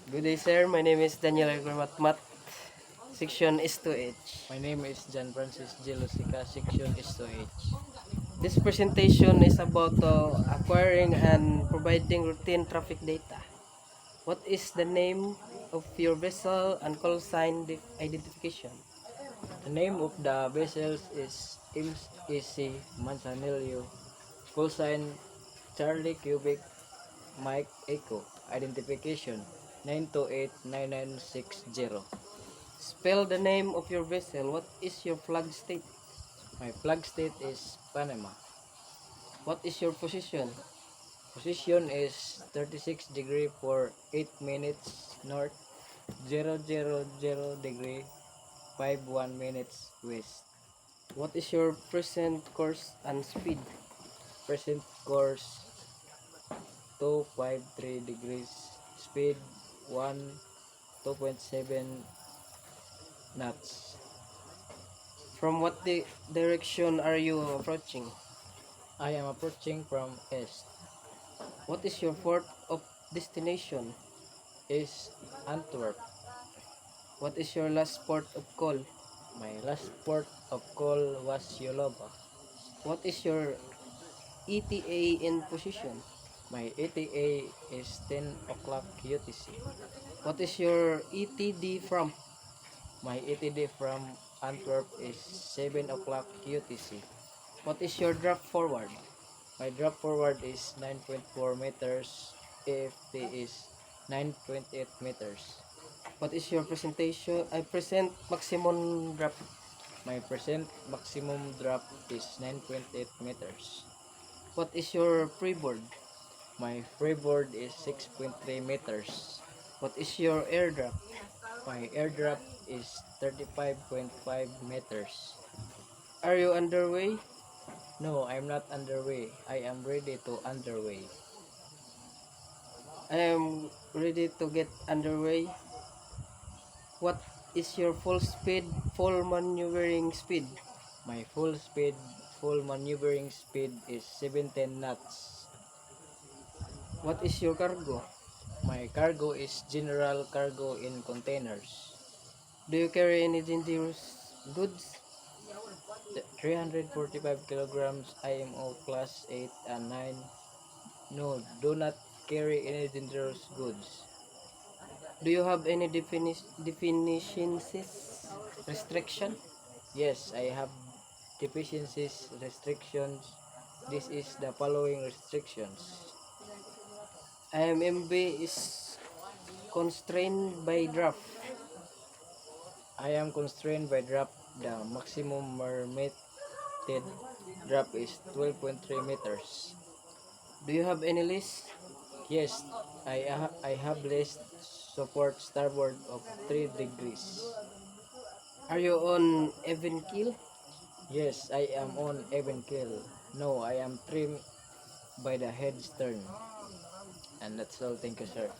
Good day, sir. My name is Daniel Agurmatmat. Section is to H. My name is John Francis Gelosica, section is to H. This presentation is about acquiring and providing routine traffic data. What is the name of your vessel and call sign identification? The name of the vessels is MSC Manzanillo, call sign Charlie Cubic Mike Echo, identification 9289960. Spell the name of your vessel. What is your flag state? My flag state is Panama. What is your position? Position is 36 degree for 8 minutes north, 000 degree 51 minutes west. What is your present course and speed? Present course 253 degrees, speed 1 2.7 knots. From what direction are you approaching? I am approaching from east. What is your port of destination? Is Antwerp. What is your last port of call? My last port of call was Yoloba. What is your ETA in position? My ETA is 10 o'clock UTC. What is your ETD from? My ETD from Antwerp is 7 o'clock UTC. What is your drop forward? My drop forward is 9.4 meters. AFT is 9.8 meters. What is your present maximum drop? My present maximum drop is 9.8 meters. What is your freeboard? My freeboard is 6.3 meters. What is your air drop? My airdrop is 35.5 meters. Are you underway? No, I'm not underway. I am ready to underway. I am ready to get underway. What is your full maneuvering speed? My full maneuvering speed is 17 knots. What is your cargo? My cargo is general cargo in containers. Do you carry any dangerous goods? 345 kilograms IMO class 8 and 9. No, do not carry any dangerous goods. Do you have any deficiencies? Restriction? Yes, I have deficiencies restrictions. This is the following restrictions. IMMB is constrained by draft. I am constrained by drop. The maximum permitted drop is 12.3 meters. Do you have any list? Yes, I have list support starboard of 3 degrees. Are you on even keel? Yes, I am on even keel. No, I am trimmed by the head stern. And that's all. Thank you, sir.